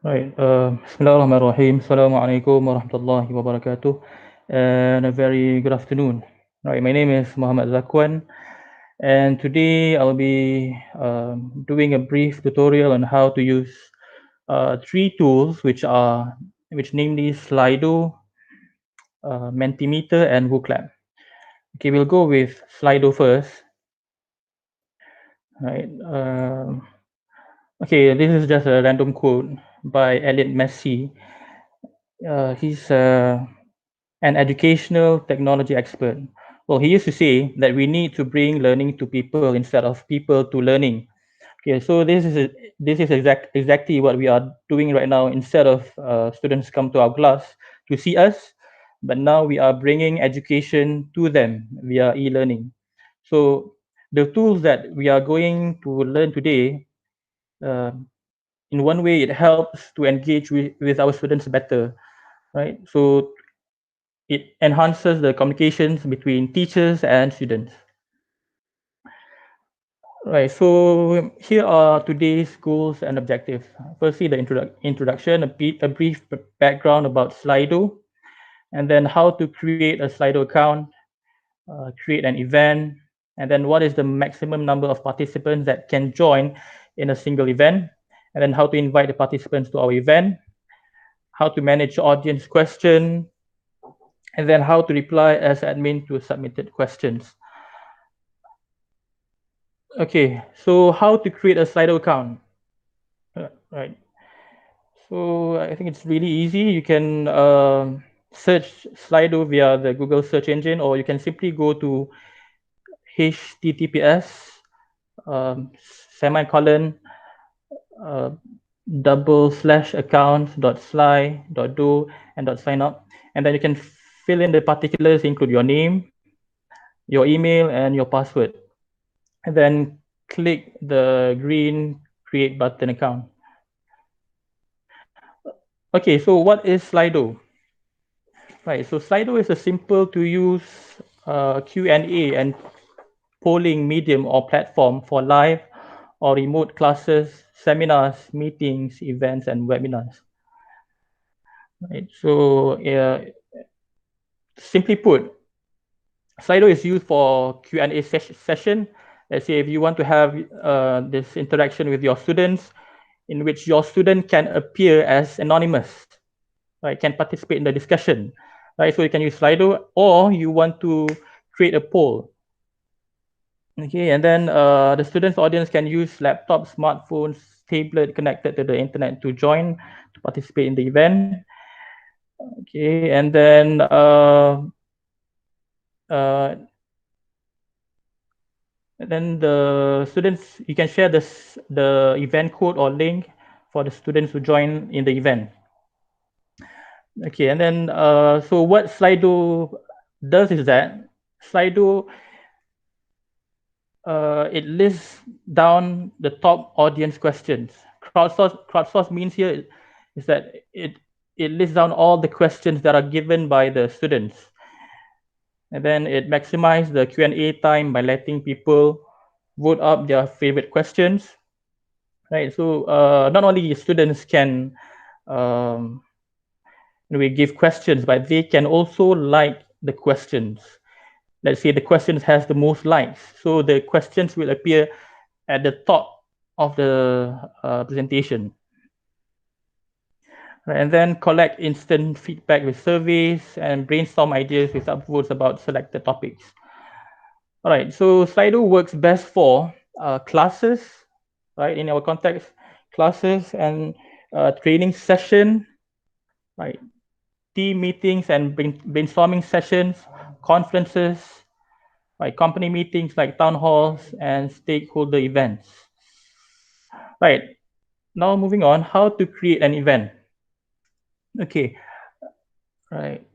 Right. Bismillahirrahmanirrahim. Assalamualaikum warahmatullahi wabarakatuh. And a very good afternoon. Right. My name is Muhammad Zakwan, and today I'll be doing a brief tutorial on how to use three tools, which namely Slido, Mentimeter, and Wooclap. Okay, we'll go with Slido first. Right. Okay, this is just a random quote by Elliot Massey. He's an educational technology expert. Well, he used to say that we need to bring learning to people instead of people to learning. Okay, so this is exactly what we are doing right now. Instead of students come to our class to see us, but now we are bringing education to them via e-learning. So the tools that we are going to learn today, uh, in one way, it helps to engage with our students better, right? So it enhances the communications between teachers and students. Right, so here are today's goals and objectives. Firstly, the introduction, a brief background about Slido, and then how to create a Slido account, create an event, and then what is the maximum number of participants that can join in a single event, and then how to invite the participants to our event, how to manage audience question, and then how to reply as admin to submitted questions. Okay, so how to create a Slido account? Right. So I think it's really easy. You can search Slido via the Google search engine, or you can simply go to https semicolon uh, /accounts.sly.do and .sign up, and then you can fill in the particulars, include your name, your email, and your password, and then click the green create button account. Okay, so what is Slido? Right, so Slido is a simple to use Q&A and polling medium or platform for live or remote classes, seminars, meetings, events, and webinars. Right, so simply put, Slido is used for Q&A session. Let's say if you want to have this interaction with your students, in which your student can appear as anonymous, right, can participate in the discussion, right? So you can use Slido, or you want to create a poll. Okay, and then the students' audience can use laptops, smartphones, tablet connected to the internet to join, to participate in the event. Okay, and then uh, the students, you can share the event code or link for the students to join in the event. Okay, and then so what Slido does is that Slido it lists down the top audience questions. Crowdsource means here is that it lists down all the questions that are given by the students, and then it maximizes the Q&A time by letting people vote up their favorite questions. Right. So not only students can we give questions, but they can also like the questions. Let's say the questions has the most likes, so the questions will appear at the top of the presentation. Right, and then collect instant feedback with surveys and brainstorm ideas with upvotes about selected topics. All right, so Slido works best for classes, right? In our context, classes and training session, right? Team meetings and brainstorming sessions, conferences, right? Company meetings like town halls and stakeholder events. Right, now moving on, how to create an event. Okay, right.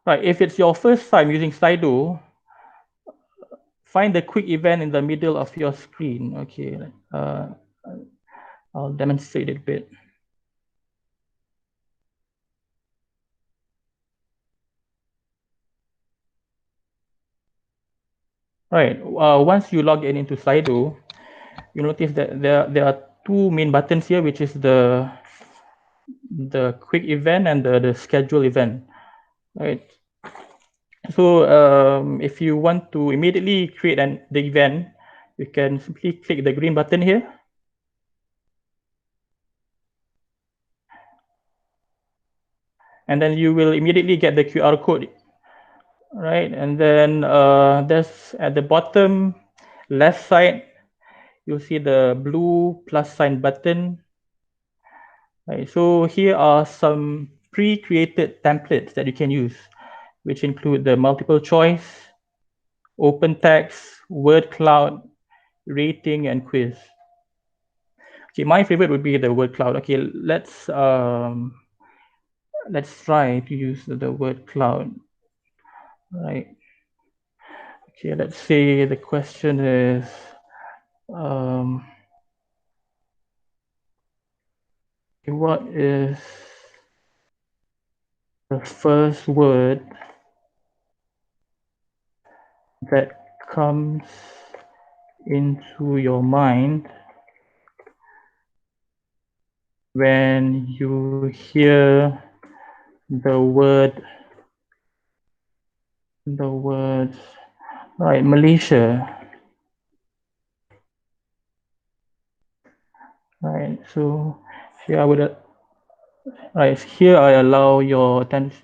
Right, if it's your first time using Slido, find the quick event in the middle of your screen. Okay, I'll demonstrate it a bit. Right, once you log in into Slido, you notice that there are two main buttons here, which is the the quick event and the schedule event, right? So if you want to immediately create the event, you can simply click the green button here. And then you will immediately get the QR code, right? And then there's at the bottom left side, you'll see the blue plus sign button. Right, so here are some pre-created templates that you can use, which include the multiple choice, open text, word cloud, rating, and quiz. Okay, my favorite would be the word cloud. Okay, let's try to use the word cloud. Right. Okay, let's say the question is what is the first word that comes into your mind when you hear the word right, Malaysia. Right, so here I would right here I allow your attendees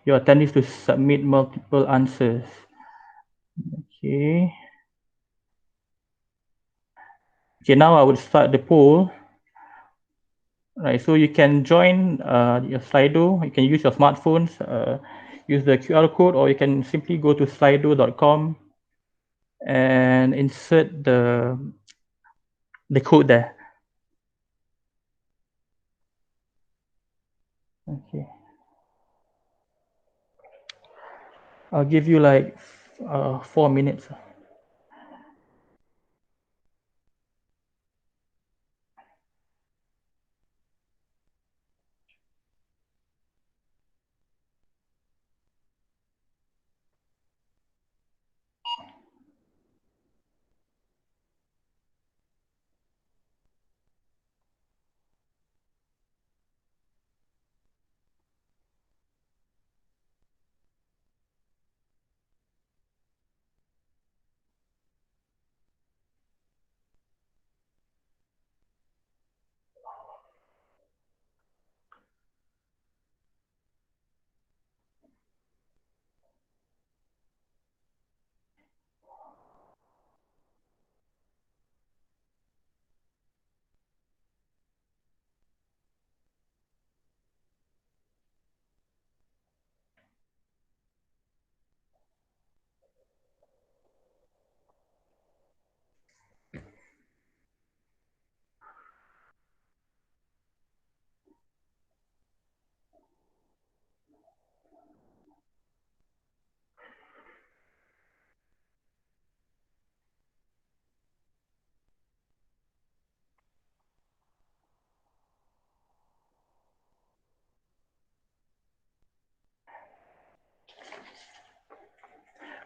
your attendees to submit multiple answers. Okay. Okay, now I would start the poll. Right, so you can join your Slido. You can use your smartphones, use the QR code, or you can simply go to slido.com and insert the code there. Okay. I'll give you like 4 minutes.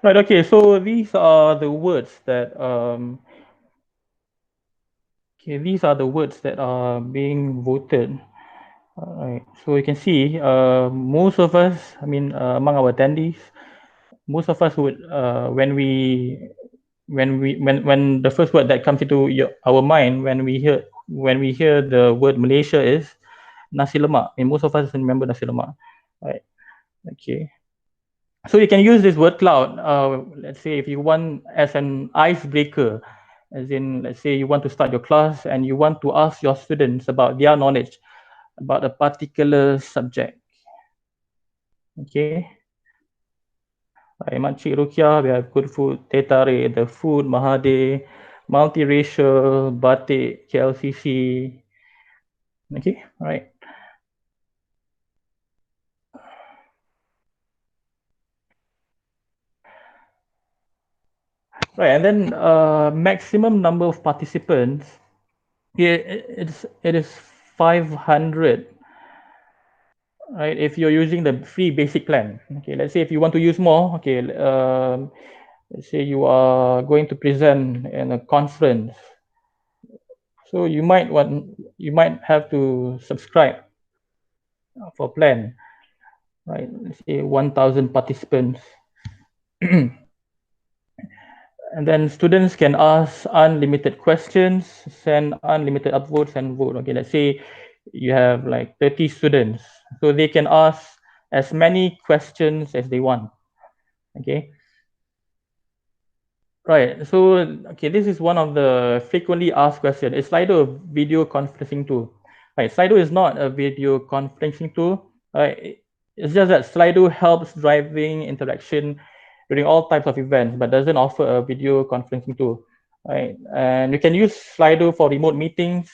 Right, okay, so these are the words that are being voted. All right, so you can see most of us, among our attendees, most of us would when the first word that comes into our mind when we hear the word Malaysia is nasi lemak. And most of us remember nasi lemak, right? Okay. So you can use this word cloud, let's say if you want as an icebreaker, as in, let's say you want to start your class and you want to ask your students about their knowledge about a particular subject. Okay. Makcik Rukia, we have good food, Teh Tarik, the food, Mahathir, multiracial, batik, KLCC. Okay, all right. Right, and then maximum number of participants. Yeah, it is 500. Right, if you're using the free basic plan. Okay, let's say if you want to use more. Okay, let's say you are going to present in a conference. So you might have to subscribe for plan, right? Let's say 1,000 participants. And then students can ask unlimited questions, send unlimited upvotes and vote. Okay, let's say you have like 30 students. So they can ask as many questions as they want. Okay. Right. So, okay, this is one of the frequently asked questions. Is Slido a video conferencing tool? Right. Slido is not a video conferencing tool. Right. It's just that Slido helps driving interaction during all types of events, but doesn't offer a video conferencing tool. Right. And you can use Slido for remote meetings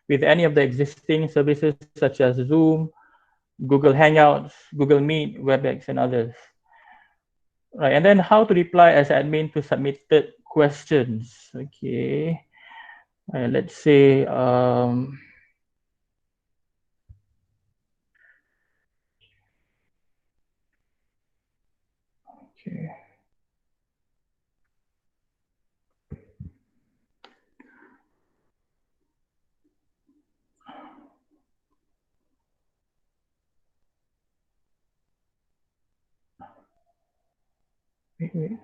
with any of the existing services such as Zoom, Google Hangouts, Google Meet, WebEx, and others. Right, and then how to reply as admin to submitted questions. Okay, let's say okay. Wait.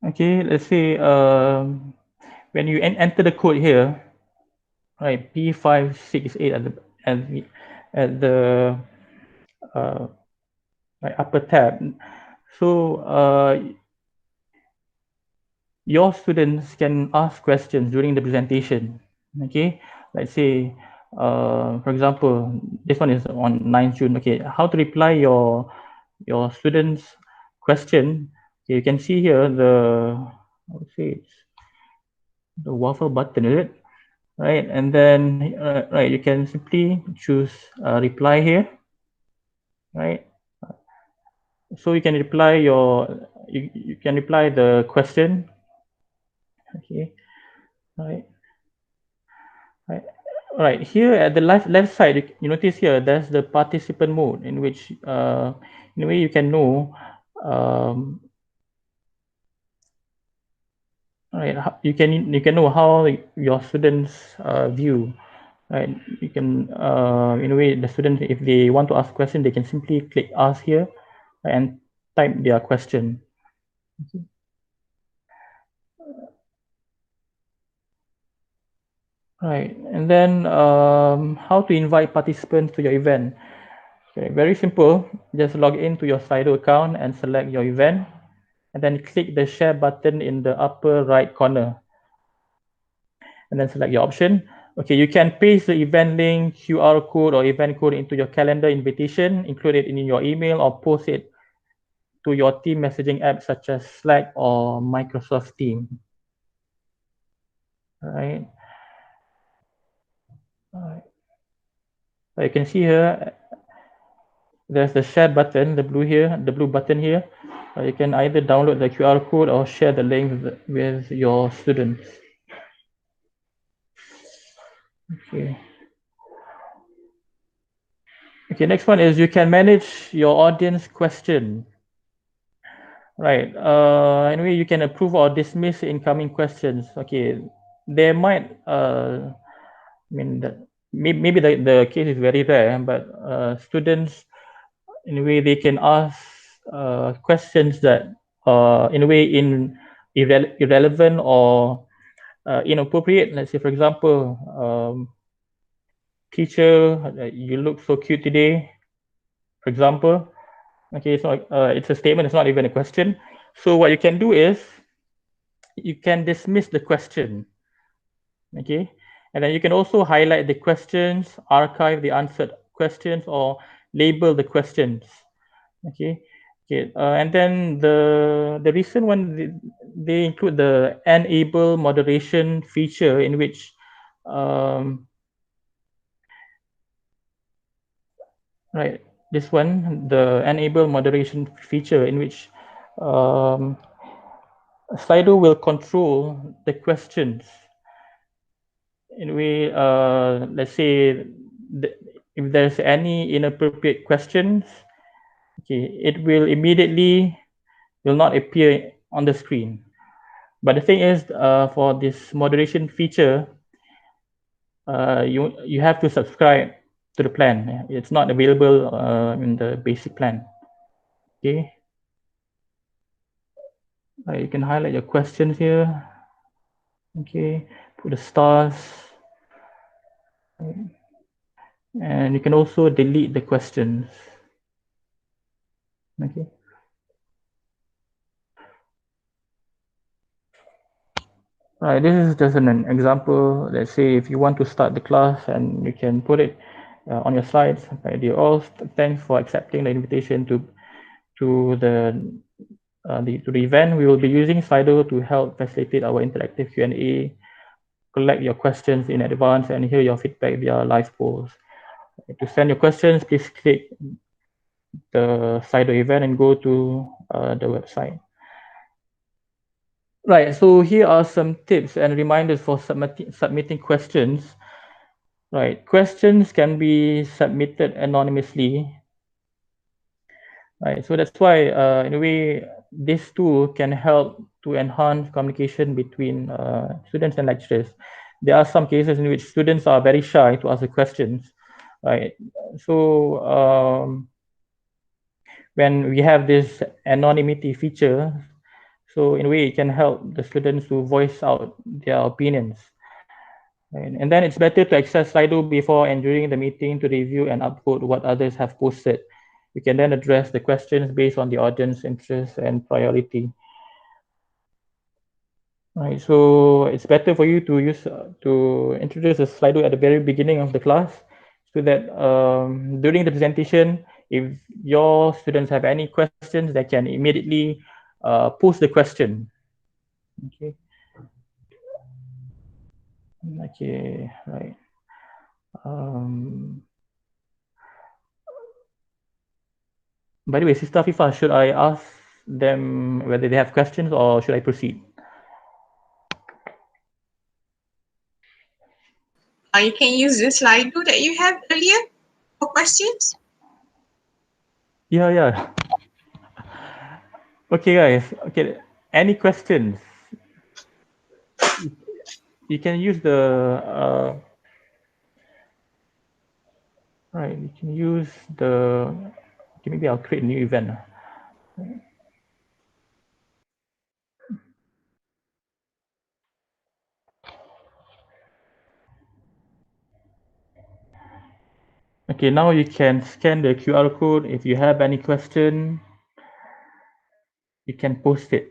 Okay, let's say when you enter the code here, right, P568 at the uh, right, upper tab. So your students can ask questions during the presentation. Okay, let's say for example, this one is on 9th June. Okay, how to reply your students question. Okay, you can see here I would say it's the waffle button, is it? Right, and then right, you can simply choose reply here, right? So you can reply you can reply the question. Okay, right. Right. Right here at the left side, you notice here there's the participant mode in which in a way you can know um, right you can know how your students view, right? You can in a way the students, if they want to ask question, they can simply click ask here and type their question. Right, and then how to invite participants to your event. Okay, very simple. Just log into your Slido account and select your event, and then click the share button in the upper right corner, and then select your option. Okay, you can paste the event link, QR code, or event code into your calendar invitation, include it in your email, or post it to your team messaging app such as Slack or Microsoft Teams. All right. All right. So you can see here there's the share button, the blue button here. You can either download the QR code or share the link with your students. Okay. Okay, next one is you can manage your audience question. Right. Anyway, you can approve or dismiss incoming questions. Okay. There might, I mean, maybe the case is very rare, but students, in a way, they can ask questions that, in a way, irrelevant or inappropriate. Let's say, for example, teacher, you look so cute today, for example. Okay, it's not. It's a statement. It's not even a question. So what you can do is you can dismiss the question. Okay, and then you can also highlight the questions, archive the answered questions, or label the questions. Okay, okay, and then the recent one, they include the enable moderation feature in which um, right? This one, the enable moderation feature, in which Slido will control the questions. In a way, let's say if there's any inappropriate questions, okay, it will immediately will not appear on the screen. But the thing is, for this moderation feature, you have to subscribe to the plan. It's not available in the basic plan. Okay, you can highlight your questions here. Okay, put the stars, and you can also delete the questions. Okay. Right, this is just an example. Let's say if you want to start the class, and you can put it on your slides. Right, dear all, thanks for accepting the invitation to the event. We will be using Slido to help facilitate our interactive Q&A, collect your questions in advance, and hear your feedback via live polls. To send your questions, please click the Slido event and go to the website. Right, so here are some tips and reminders for submitting questions. Right, questions can be submitted anonymously. Right, so that's why, in a way, this tool can help to enhance communication between students and lecturers. There are some cases in which students are very shy to ask the questions, right? So when we have this anonymity feature, so in a way, it can help the students to voice out their opinions. Right? And then it's better to access Slido before and during the meeting to review and upvote what others have posted. We can then address the questions based on the audience interest and priority. Right, so it's better for you to use to introduce a Slido at the very beginning of the class, so that during the presentation, if your students have any questions, they can immediately post the question. Okay. Okay. Right. By the way, Sister Fifa, should I ask them whether they have questions, or should I proceed? You can use the Slido that you have earlier for questions. Yeah. Okay, guys. Okay, any questions? You can use the right. You can use the. Okay, maybe I'll create a new event. Okay, now you can scan the QR code. If you have any question, you can post it.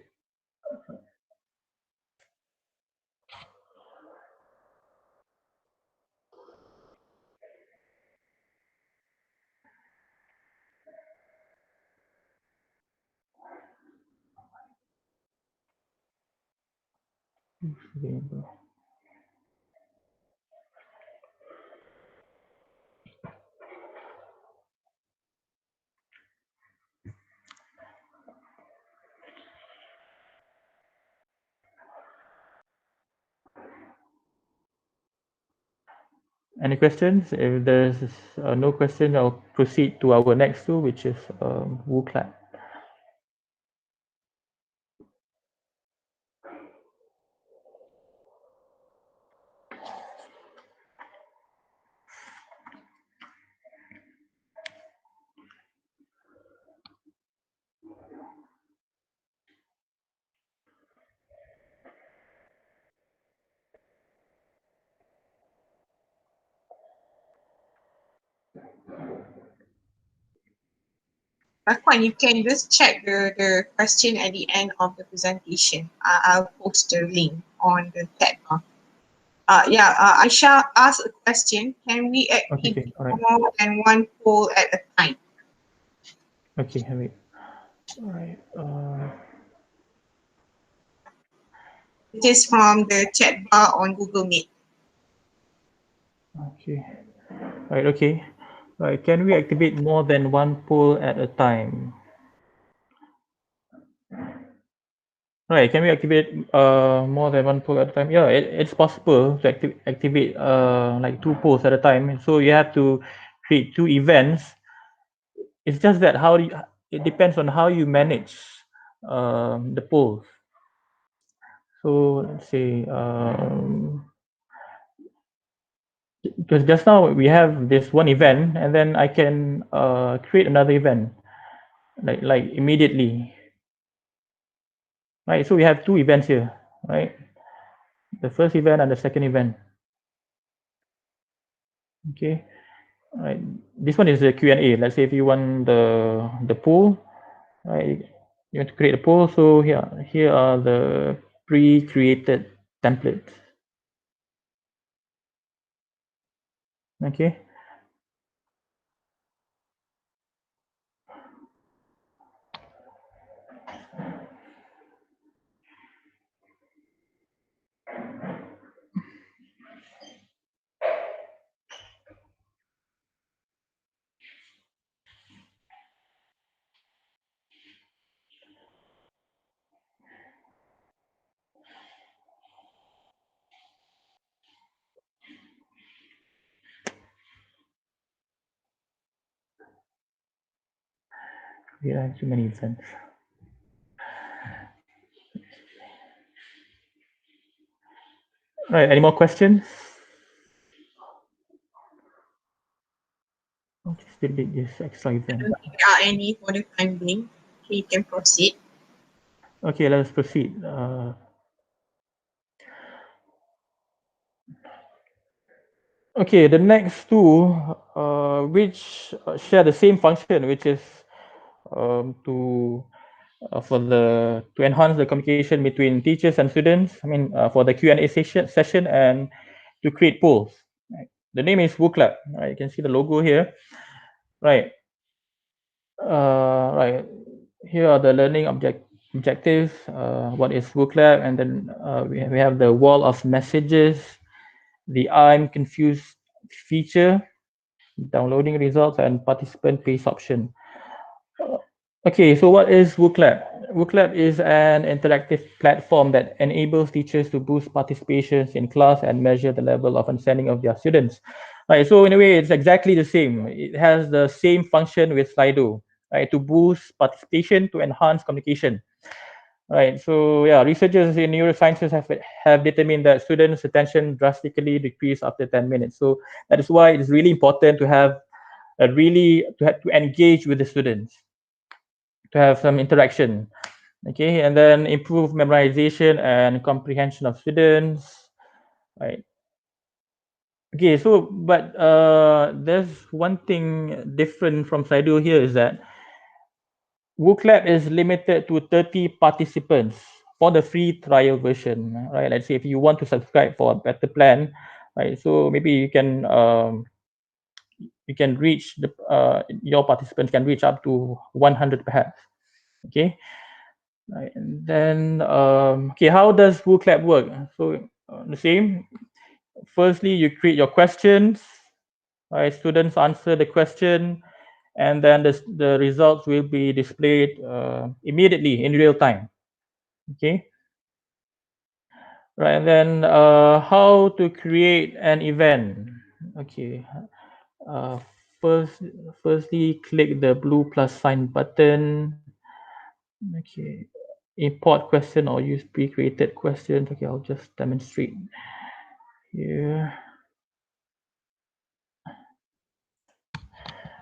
Any questions? If there's no question, I'll proceed to our next tool, which is Wooclap. Zakwan, you can just check the question at the end of the presentation. I'll post the link on the tab. Aisha asked a question. Can we activate more than one poll at a time? Okay, wait. All right. It is from the chat bar on Google Meet. Okay. Right. Okay. Right, can we activate more than one poll at a time? Right, can we activate more than one poll at a time? Yeah, it's possible to activate like two polls at a time. So you have to create two events. It's just that it depends on how you manage the polls. So let's say because just now we have this one event, and then I can create another event like immediately, right? So we have two events here, right? The first event and the second event. Okay, right. This one is the Q&A. Let's say if you want the poll, right? You want to create a poll. So here are the pre-created templates. Okay. We have too many events. Right. Any more questions? I'll just delete this extra I event. don't think there are any for the time being. Okay, you can proceed. Okay, let's proceed. Okay, the next two, which share the same function, which is to for the to enhance the communication between teachers and students. I mean, for the Q&A session and to create polls. Right. The name is Wooclap. Right, you can see the logo here. Right. Right. Here are the learning objectives. What is Wooclap, and then we have the wall of messages, the I'm confused feature, downloading results, and participant pace option. Okay, so what is Wooclap? Wooclap is an interactive platform that enables teachers to boost participations in class and measure the level of understanding of their students. Right, so in a way, it's exactly the same. It has the same function with Slido, right, to boost participation, to enhance communication. Right, so yeah, researchers in neurosciences have determined that students' attention drastically decrease after 10 minutes. So that is why it's really important to have to engage with the students, to have some interaction. Okay, and then improve memorization and comprehension of students. Right. Okay, so but there's one thing different from Slido here is that Wooclap is limited to 30 participants for the free trial version. Right, let's say if you want to subscribe for a better plan, right? So maybe you can reach your participants can reach up to 100 perhaps. Okay. Right. And then, okay, how does Wooclap work? So the same. Firstly, you create your questions. Right, students answer the question, and then the results will be displayed immediately in real time. Okay. Right. And then, how to create an event? Okay. Uh, first, firstly, click the blue plus sign button. Okay. Import question or use pre-created questions. Okay, I'll just demonstrate here.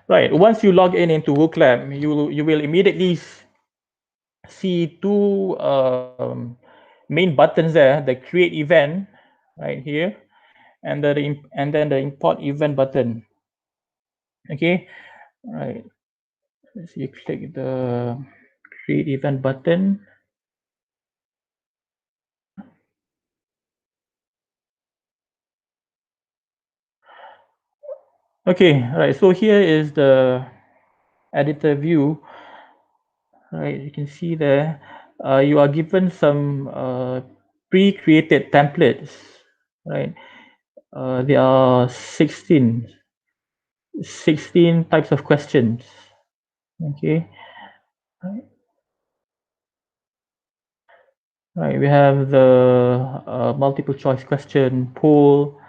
Right. Once you log in into Wooclap, you will immediately see two main buttons there: the create event right here, and then the import event button. Okay. Right. So you click the create event button. Okay. Right. So here is the editor view. Right, you can see there, you are given some pre-created templates, right? There are 16. 16 types of questions. Okay. Right, we have the multiple choice question, poll,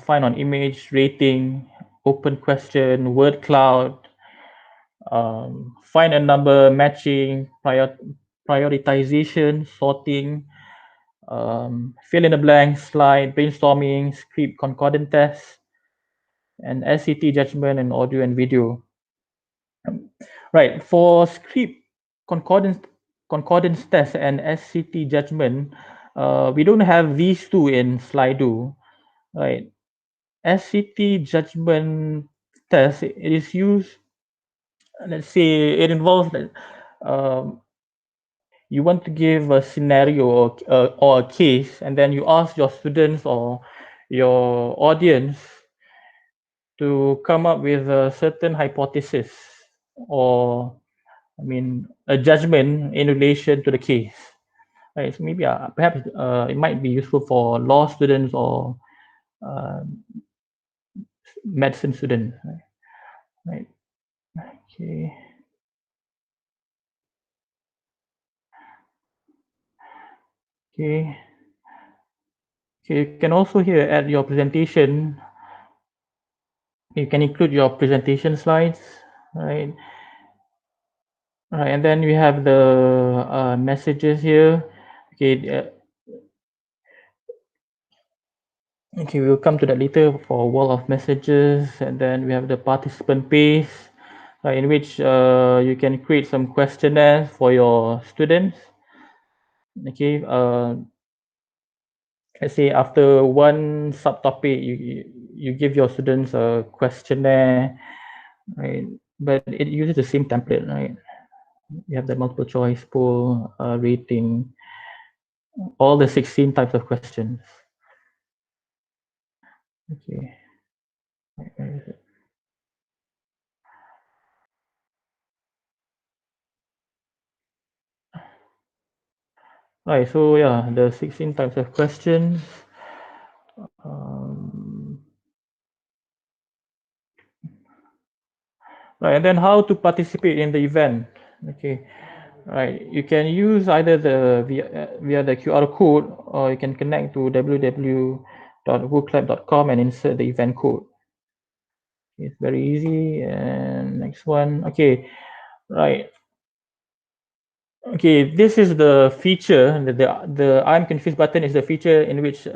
find on image, rating, open question, word cloud, find a number, matching, prioritization, sorting, fill in the blank, slide, brainstorming, script, concordant test, and SCT judgment and audio and video. Right, for script, concordance test and SCT judgment, we don't have these two in Slido, right? SCT judgment test, it is used, let's say it involves um, you want to give a scenario or a case, and then you ask your students or your audience to come up with a certain hypothesis or, I mean, a judgment in relation to the case. Right, so maybe perhaps it might be useful for law students or uh, medicine students. Right. Okay. Okay. Okay. You can also here add your presentation. You can include your presentation slides. Right. Right. And then we have the messages here. Okay. Okay, we'll come to that later for wall of messages, and then we have the participant page, in which you can create some questionnaires for your students. Okay, let's say after one subtopic, you give your students a questionnaire, right? But it uses the same template, right? You have the multiple choice, poll, rating, all the 16 types of questions. Okay. Where is it? Right, so yeah, the 16 types of questions. Um, right, and then how to participate in the event. Okay, right. You can use either via the QR code, or you can connect to www.wooclap.com and insert the event code. It's very easy. And next one. Okay, right. Okay, this is the feature. The I'm confused button is the feature in which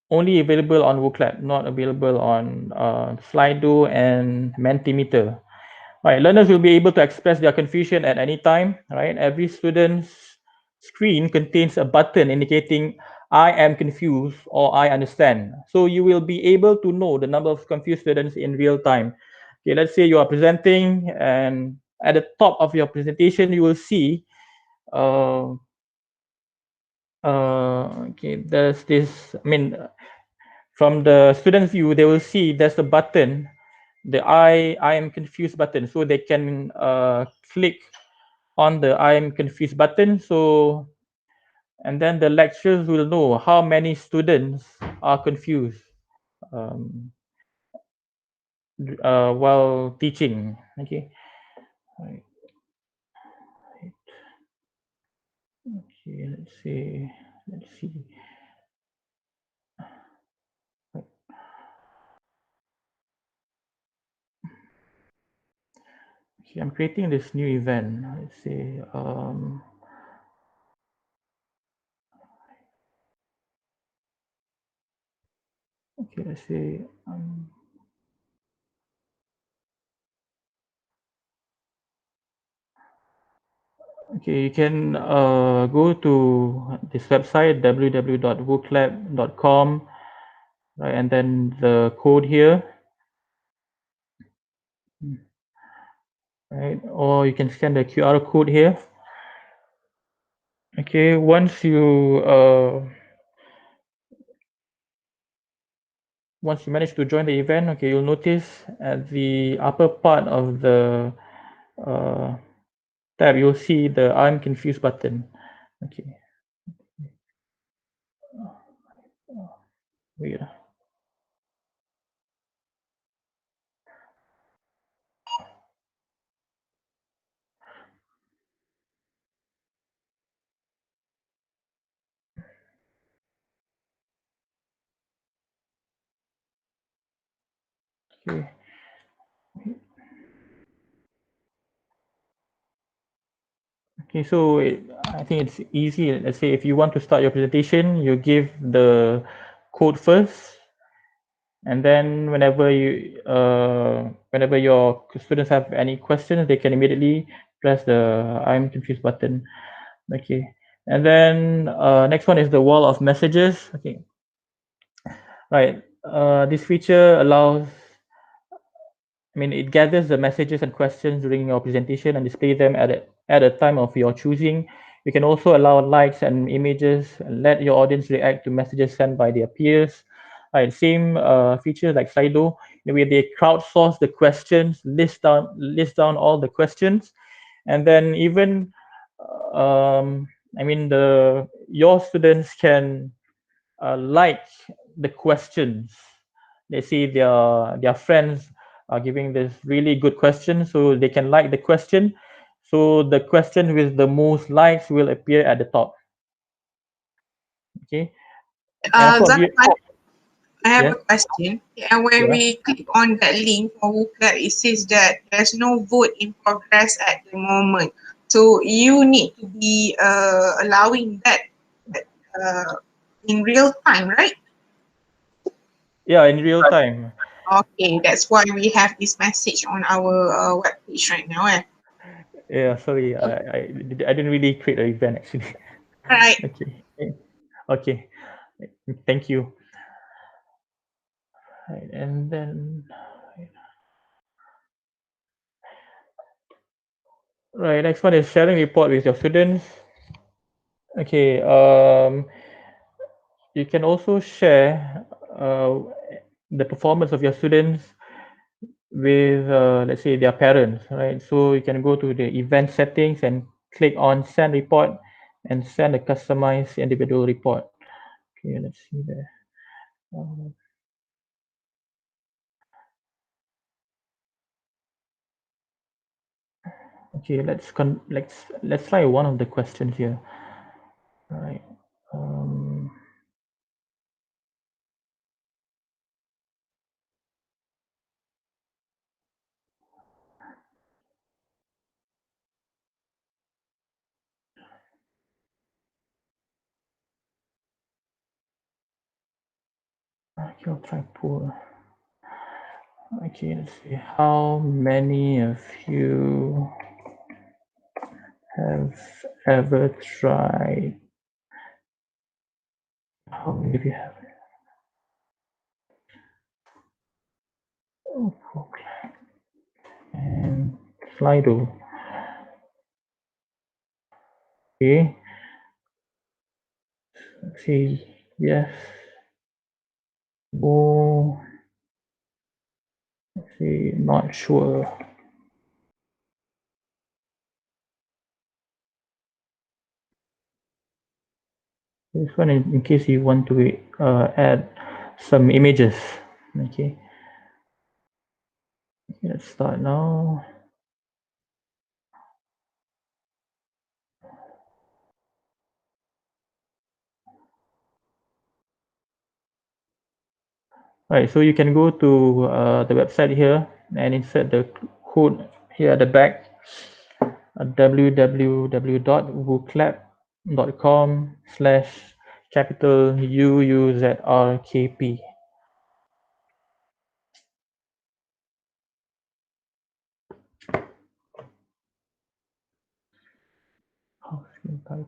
only available on Wooclap, not available on Slido and Mentimeter. Right, learners will be able to express their confusion at any time. Right, every student's screen contains a button indicating I am confused or I understand. So you will be able to know the number of confused students in real time. Okay, let's say you are presenting, and at the top of your presentation, you will see uh, okay, there's this, I mean, from the student's view, they will see there's a button, the I am confused button, so they can click on the I am confused button. So, and then the lecturers will know how many students are confused um, while teaching. Okay. Right. Okay. Let's see. Let's see. Okay, I'm creating this new event. Let's see. Okay. Let's see. Okay, you can go to this website www.wooclap.com, right, and then the code here, right, or you can scan the QR code here. Okay, once you manage to join the event, okay, you'll notice at the upper part of the uh, tab, you'll see the I'm confused button. Okay, wait. Okay. Okay, so I think it's easy. Let's say if you want to start your presentation, you give the code first, and then whenever your students have any questions, they can immediately press the I'm confused button. Okay, and then next one is the wall of messages. Okay, right. This feature allows, I mean, it gathers the messages and questions during your presentation and display them at a time of your choosing. You can also allow likes and images and let your audience react to messages sent by their peers. Right, same feature like Slido, where they crowdsource the questions, list down all the questions, and then even, I mean, the your students can like the questions. They see their friends are giving this really good question, so they can like the question. So the question with the most likes will appear at the top. Okay, and of course, you Zakwan, I have yes, a question. And when yeah, we click on that link for Wooclap, it says that there's no vote in progress at the moment. So you need to be allowing that uh, in real time, right? yeah, in real time. Okay, that's why we have this message on our web page right now. Yeah, sorry, I didn't really create an event actually. All right. Okay, okay, thank you. Right, and then right, next one is sharing report with your students. Okay, you can also share the performance of your students with, let's say, their parents, right? So you can go to the event settings and click on send report and send a customized individual report. Okay, let's see there. Um, okay, let's try one of the questions here. All right. Um, okay, I'll try pool. Okay, let's see. How many of you have ever tried? How many of you have? Oh, Wooclap and Slido. Okay, let's see. Yes. Oh, let's see. Not sure. This one, in case you want to add some images. Okay, let's start now. Right, so you can go to the website here and insert the code here at the back, www.wooclap.com/capital UUZRKP. Oh, screen type.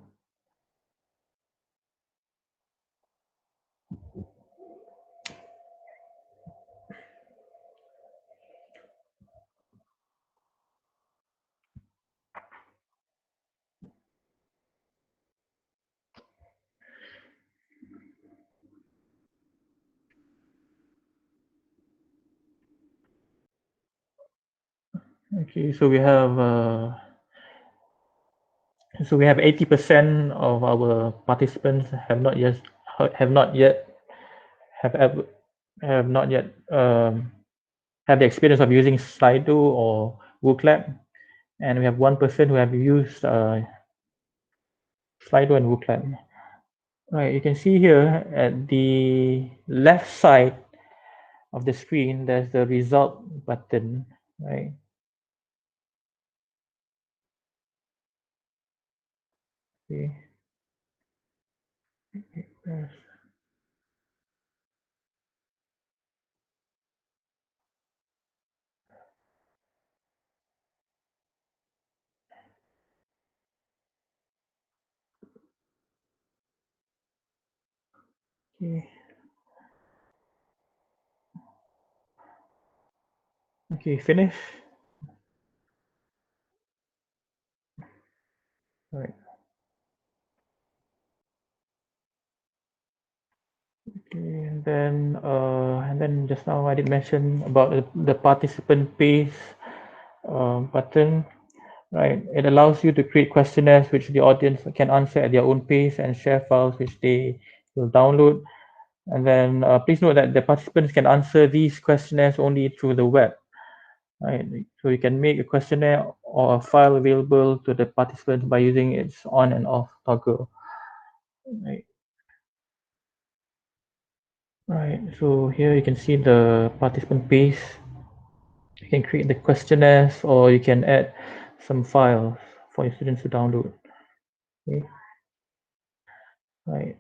Okay, so we have 80% of our participants have not yet have ever have not yet have the experience of using Slido or Wooclap, and we have 1% who have used Slido and Wooclap. Right, you can see here at the left side of the screen, there's the result button, right? Okay. Yes. Okay. Okay, finish. All right. Okay, and then just now I did mention about the participant pace button, right? It allows you to create questionnaires which the audience can answer at their own pace and share files which they will download. And then please note that the participants can answer these questionnaires only through the web, right? So you can make a questionnaire or a file available to the participants by using its on and off toggle, right? Right, so here you can see the participant pace. You can create the questionnaires or you can add some files for your students to download. Okay, right.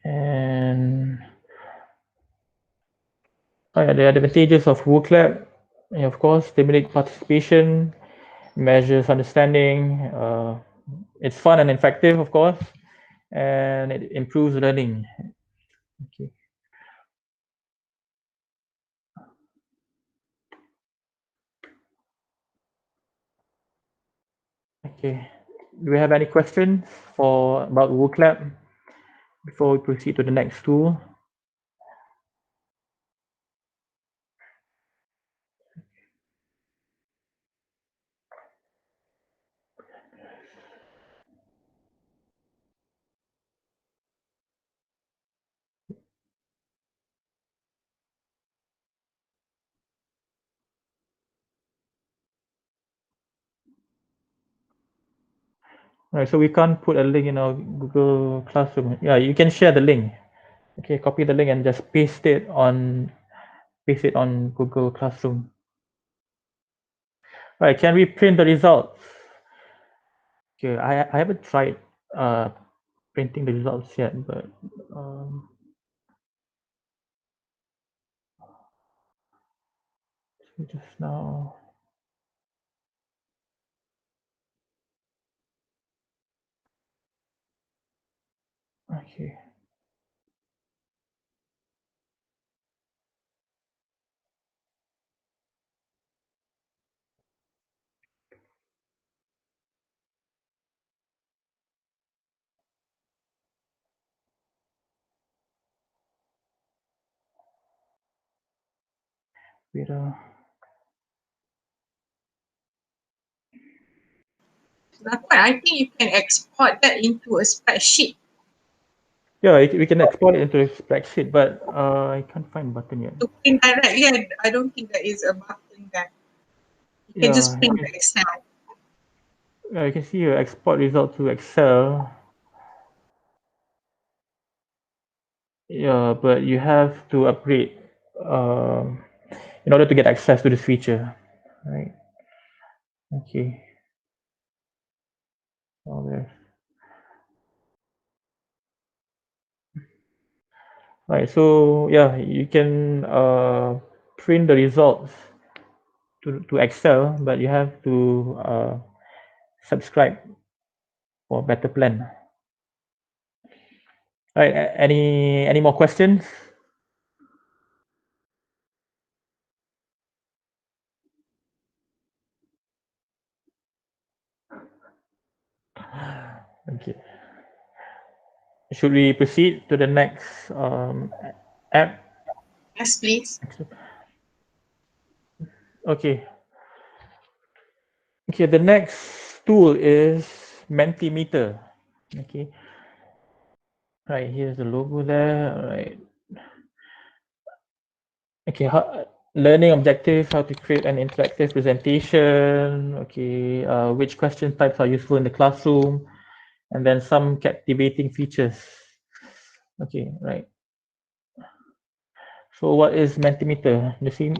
And the advantages of Wooclap, of course, stimulate participation, measures understanding. It's fun and effective, of course, and it improves learning. Okay. Okay. Do we have any questions for about Wooclap before we proceed to the next tool? Right, so we can't put a link in our Google Classroom. Yeah, you can share the link. Okay, copy the link and just paste it on Google Classroom. Right, can we print the results? Okay, I haven't tried printing the results yet, but just now. Okay. Wait, Zakwan, I think you can export that into a spreadsheet yeah, we can export it into a spreadsheet, but I can't find button yet. to print directly. I don't think there is a button there. You can just Yeah, print the Excel. yeah, you can see your export result to Excel. Yeah, but you have to upgrade um, in order to get access to this feature, right? Okay. Oh, there. Right. So yeah, you can print the results to Excel, but you have to subscribe for a better plan. All right. Any more questions? Okay. Should we proceed to the next app? Yes, please. Okay. Okay. The next tool is Mentimeter. Okay. Right. Here's the logo there. All right. Okay. Learning objectives, how to create an interactive presentation. Okay. Which question types are useful in the classroom, and then some captivating features. Okay. Right. So what is Mentimeter? The same,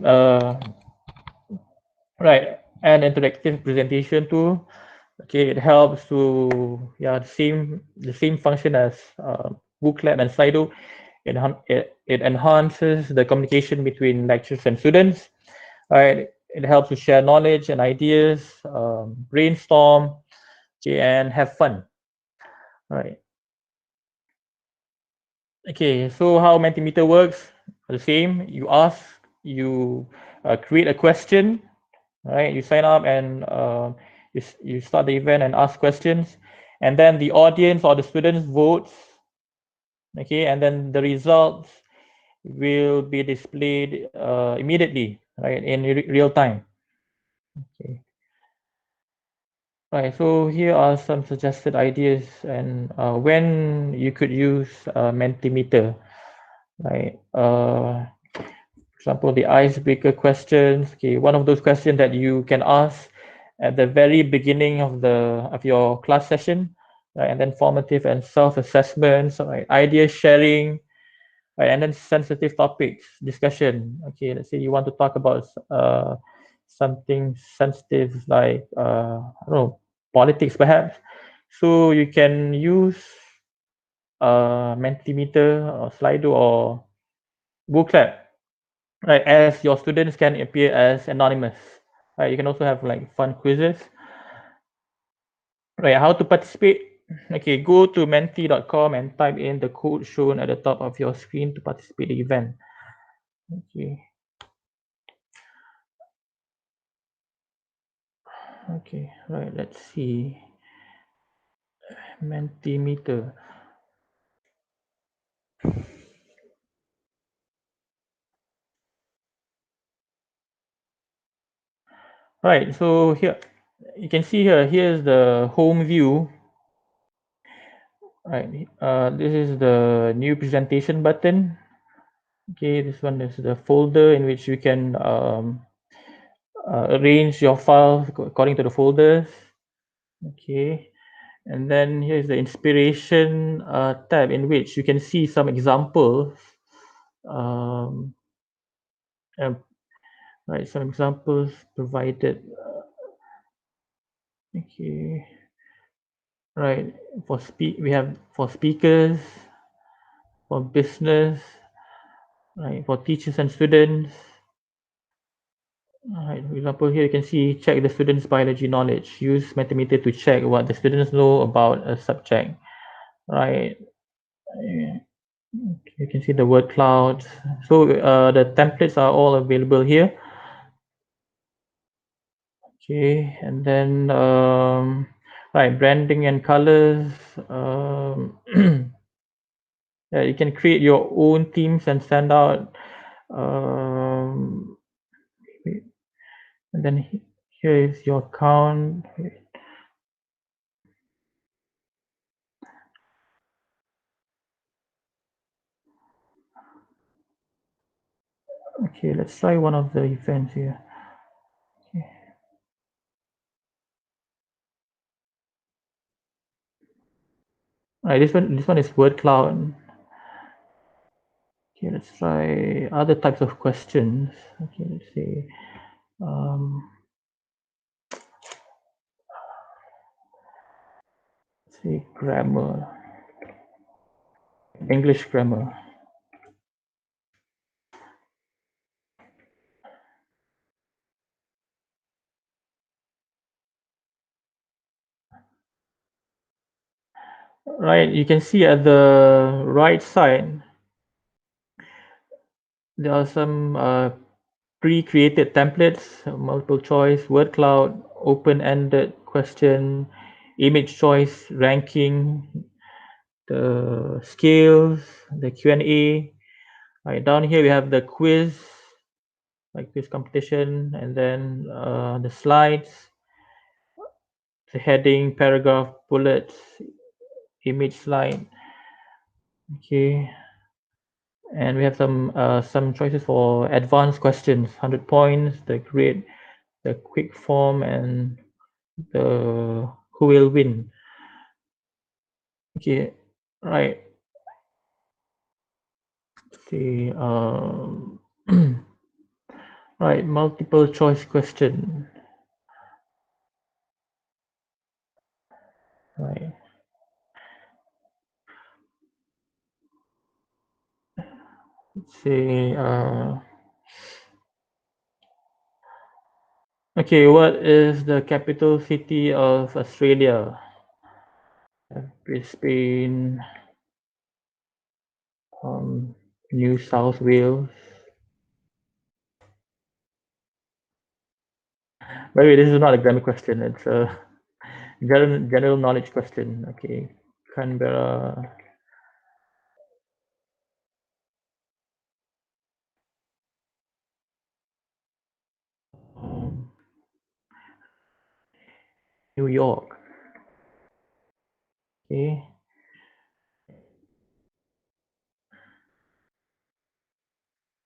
right, an interactive presentation tool. Okay, it helps to, yeah, the same function as Wooclap and Slido. It enhances the communication between lecturers and students. Right, it helps to share knowledge and ideas, brainstorm, okay, and have fun. Right. Okay, so how Mentimeter works? The same. You create a question, right? You sign up and you start the event and ask questions, and then the audience or the students votes. Okay, and then the results will be displayed immediately, right, in real time. Okay. Right. So here are some suggested ideas and when you could use Mentimeter. Right. For example, the icebreaker questions. Okay, one of those questions that you can ask at the very beginning of your class session, right? And then formative and self-assessments, right? Idea sharing, right? And then sensitive topics discussion. Okay, let's say you want to talk about something sensitive like I don't know, politics perhaps. So you can use Mentimeter or Slido or Wooclap, right, as your students can appear as anonymous, right? You can also have like fun quizzes, right? How to participate? Okay, go to menti.com and type in the code shown at the top of your screen to participate in the event. Okay. Okay, right, let's see. Mentimeter. Right, so here you can see here's the home view. Right, this is the new presentation button. Okay, this one is the folder in which you can arrange your files according to the folders. Okay, and then here's the inspiration tab in which you can see some examples. Um, uh, right, some examples provided. Okay, right, we have for speakers, for business, right, for teachers and students. Right, for example, here you can see check the students' biology knowledge. Use Mentimeter to check what the students know about a subject. Right. You can see the word clouds. So the templates are all available here. Okay, and then right, branding and colors. Yeah, you can create your own themes and send out. Um, and then here is your account. Okay, let's try one of the events here. Okay. All right, this one is word cloud. Okay, let's try other types of questions. Okay, let's see. Let's see grammar, English grammar. Right, you can see at the right side there are some pre-created templates, multiple choice, word cloud, open-ended question, image choice, ranking, the scales, the Q&A. Right, down here we have the quiz, like quiz competition, and then the slides, the heading, paragraph, bullets, image slide. Okay, and we have some choices for advanced questions, 100 points, the grade, the quick form, and the who will win. Okay, right. see. Right, multiple choice question. Right. Let's see. Okay, what is the capital city of Australia? Brisbane, um, New South Wales. By the way, this is not a grammar question. It's a general knowledge question. Okay, Canberra, um, New York. Okay,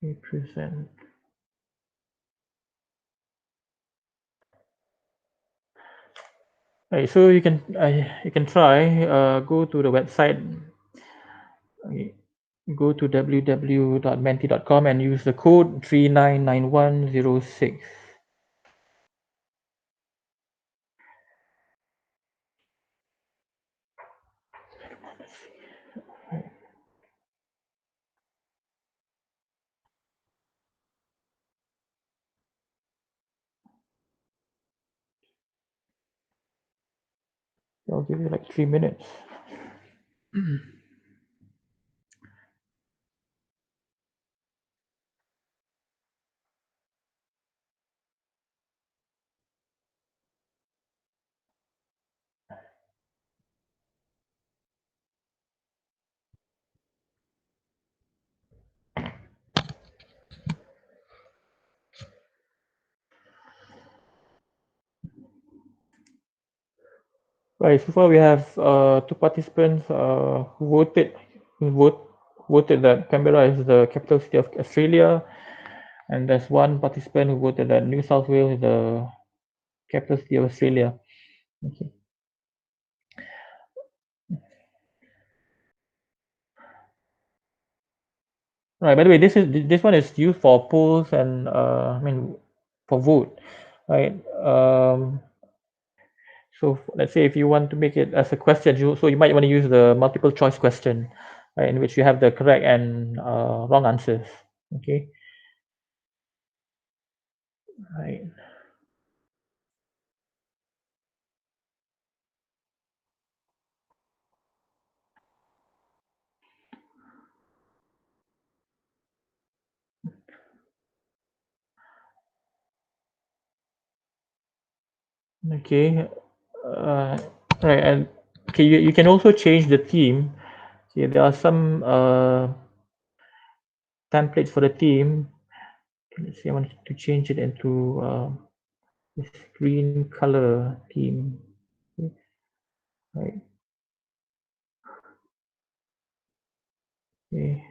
represent. Right, so you can try go to the website. Okay, go to www.menti.com and use the code 399106. I'll give you like 3 minutes. Right, so far we have two participants who voted that Canberra is the capital city of Australia, and there's one participant who voted that New South Wales is the capital city of Australia. Okay. Right. By the way, this one is used for polls and I mean for vote, right? So let's say if you want to make it as a question, so you might want to use the multiple choice question, right, in which you have the correct and wrong answers. Okay. Right. Okay. Uh, right. And okay, you can also change the theme. Okay, there are some templates for the theme. Okay, let's see. I want to change it into this green color theme. Okay. Right. Okay.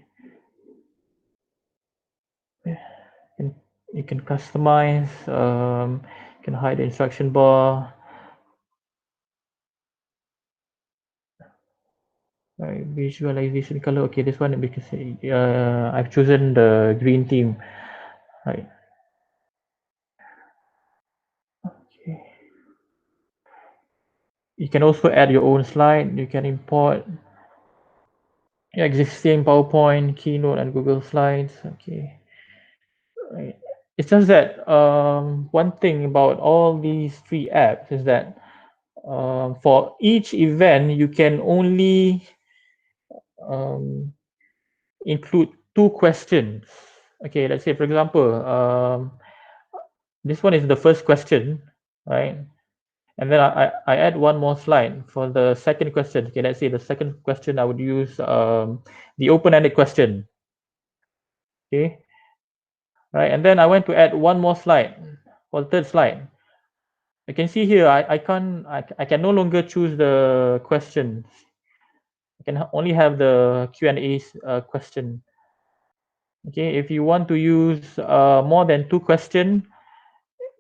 And you can customize. You can hide the instruction bar. Right, visualization color. Okay, this one because I've chosen the green theme. Right. Okay. You can also add your own slide. You can import existing PowerPoint, Keynote, and Google Slides. Okay. Right. It's just that one thing about all these three apps is that for each event you can only um, include two questions. Okay, let's say for example, this one is the first question, right? And then I add one more slide for the second question. Okay, let's say the second question I would use the open-ended question. Okay, right, and then I went to add one more slide for the third slide. You can see here I can no longer choose the questions. I can only have the Q&A question. Okay, if you want to use more than two questions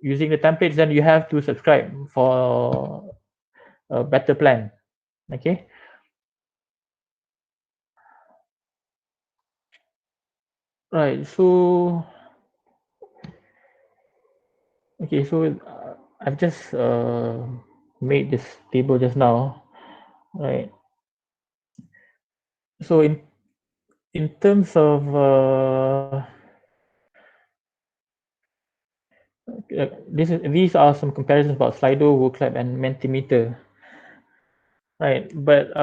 using the templates, then you have to subscribe for a better plan. Okay. Right. So okay. So I've just made this table just now. Right. So in terms of these are some comparisons about Slido, Wooclap, and Mentimeter. Right. But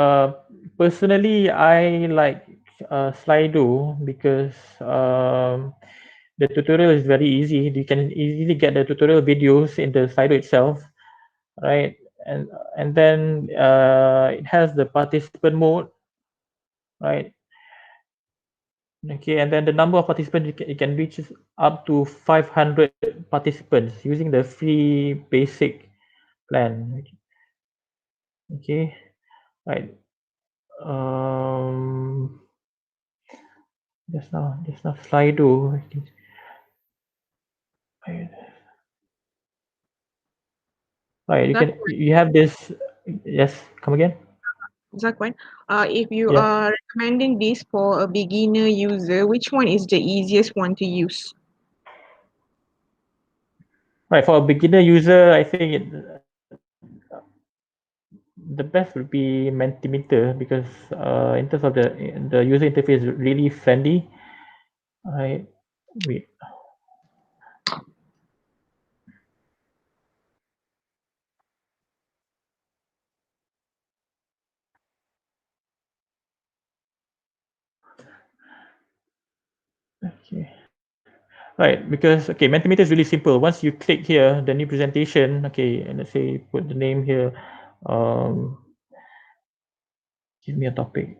personally, I like Slido because the tutorial is very easy. You can easily get the tutorial videos in the Slido itself, right? And then it has the participant mode, right? Okay, and then the number of participants you can reach is up to 500 participants using the free basic plan. Okay, right. Um, just now Slido. Right, you have this. Yes, come again. Zakwan, if you Yeah. are recommending this for a beginner user, which one is the easiest one to use? Right, for a beginner user, I think the best would be Mentimeter because in terms of the user interface is really friendly. I wait. Okay. Right, because okay, Mentimeter is really simple. Once you click here, the new presentation. Okay, and let's say put the name here. Um, give me a topic.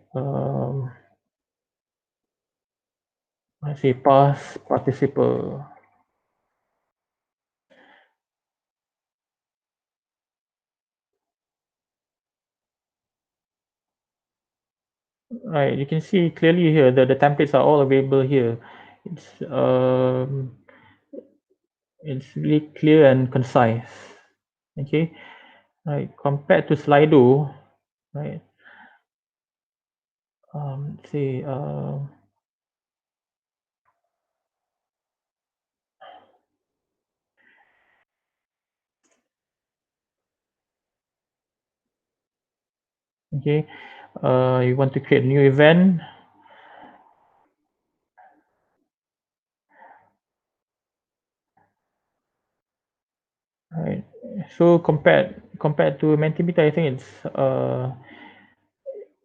Let's say past participle. Right, you can see clearly here that the templates are all available here. It's um, it's really clear and concise. Okay, right. Compared to Slido, right? See, okay, you want to create a new event, right? So compared to Mentimeter, I think it's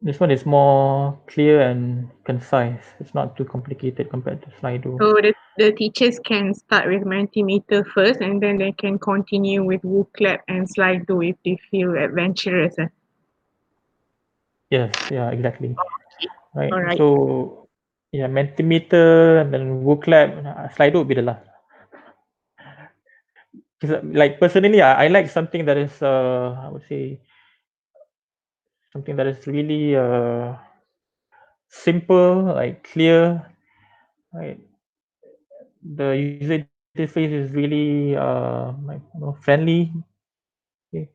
this one is more clear and concise. It's not too complicated compared to Slido. So the teachers can start with Mentimeter first and then they can continue with Wooclap and Slido if they feel adventurous. Yes, yeah, exactly. Okay. Right. All right. So yeah, Mentimeter and then Wooclap, Slido would be the last. Because like personally, I like something that is I would say something that is really simple, like clear, right? The user interface is really like friendly. Okay.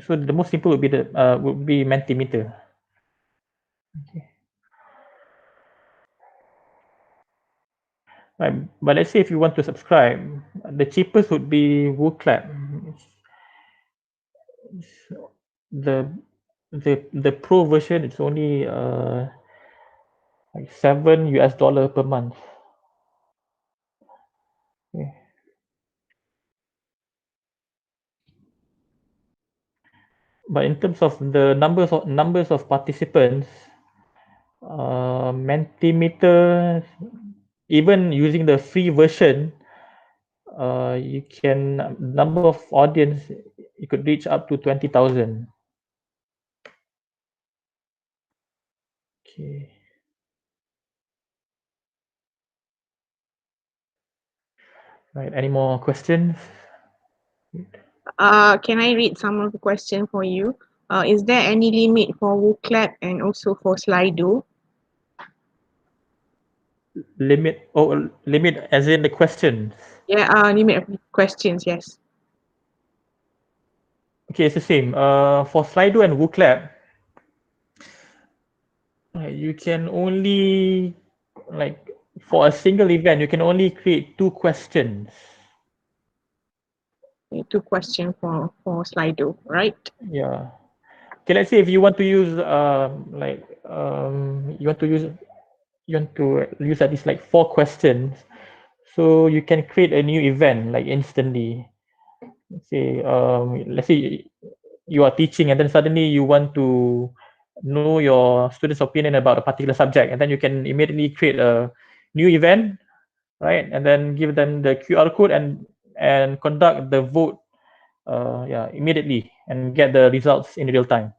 So the most simple would be Mentimeter. Okay. Right. But let's say if you want to subscribe, the cheapest would be Wooclap. It's the the pro version. It's only like $7 per month. Okay. But in terms of the numbers of participants, Mentimeter, even using the free version, you can number of audience you could reach up to 20,000. Okay. Right. Any more questions? Can I read some of the question for you? Is there any limit for Wooclap and also for Slido? Limit as in the questions. Yeah, limit of questions, yes. Okay, it's the same. For Slido and Wooclap, You can only, like, for a single event, you can only create 2 questions. Two question for Slido, right? Yeah. Okay, let's say if you want to use you want to use at least like 4 questions, so you can create a new event like instantly. Let's say you are teaching and then suddenly you want to know your students' opinion about a particular subject, and then you can immediately create a new event, right? And then give them the QR code and conduct the vote, yeah, immediately and get the results in real time.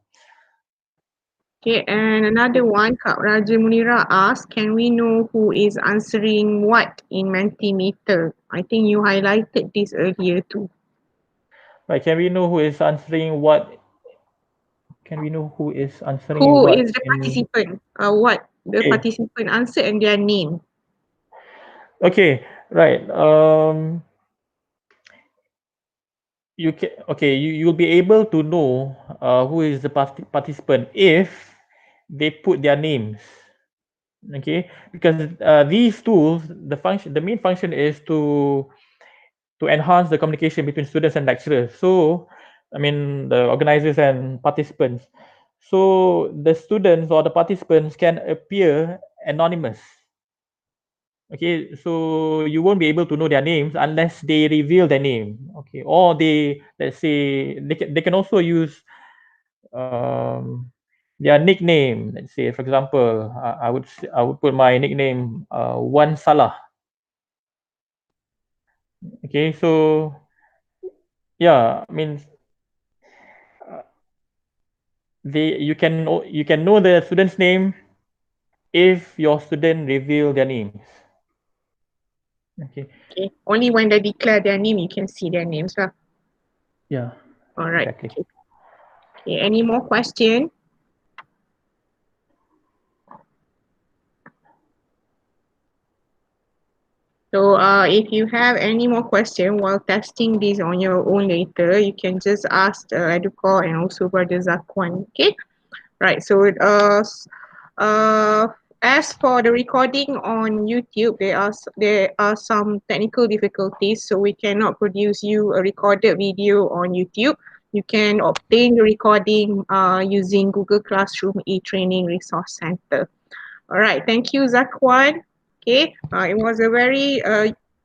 Okay, and another one, Kak Raja Munira asked, can we know who is answering what in Mentimeter? I think you highlighted this earlier too. Right? Can we know who is answering what? Can we know who is answering Who what is the in? participant? What the Okay, participant answer and their name. okay, right. You'll be able to know who is the participant if they put their names. Okay, because these tools, the main function is to enhance the communication between students and lecturers. So, I mean, the organizers and participants. So the students or the participants can appear anonymous. Okay, so you won't be able to know their names unless they reveal their name. Okay, or they, let's say, they can also use their nickname. Let's say, for example, I would put my nickname Wan Salah. Okay, so yeah, I mean, you can know the student's name if your student reveal their names. Okay. Okay, only when they declare their name you can see their names. Yeah. All right. Exactly. Okay. Okay. Any more question? So if you have any more question while testing this on your own later, you can just ask EDUCALL and also Brother Zakwan. Okay. Right. So uh, as for the recording on YouTube, there are some technical difficulties, so we cannot produce you a recorded video on YouTube. You can obtain the recording using Google Classroom e-training resource center. All right, thank you, Zakwan. Okay, it was a very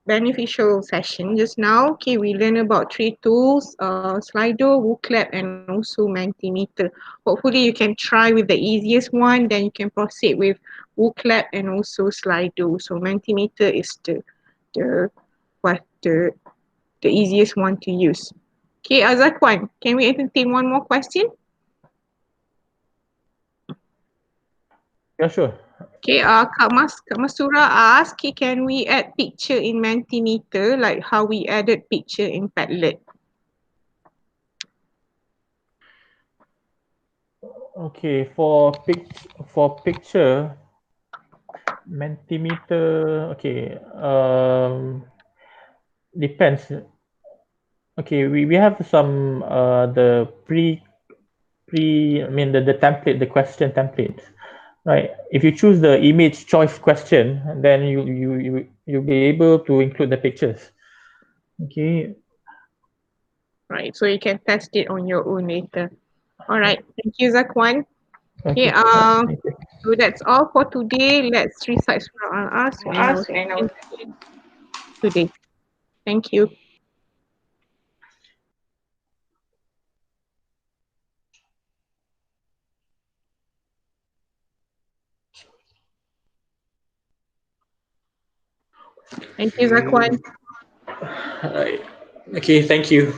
beneficial session just now. Okay, we learned about 3 tools, Slido, Wooclap, and also Mentimeter. Hopefully you can try with the easiest one, then you can proceed with Wooclap and also Slido. So Mentimeter is the what the easiest one to use. Okay, Zakwan, can we entertain one more question? Yeah, sure. Okay, Kak Masura asked, okay, can we add picture in Mentimeter like how we added picture in Padlet? Okay, for picture Mentimeter. Okay, depends. Okay, we have some the I mean the template, the question templates, right? If you choose the image choice question, then you'll be able to include the pictures. Okay. Right, so you can test it on your own later. All right, thank you, Zakwan. Okay, Okay. Thank you. so that's all for today. Let's recite Surah Al-Asr and our Us and session today. Thank you. Thank you, Zakwan. Alright. Okay. Thank you.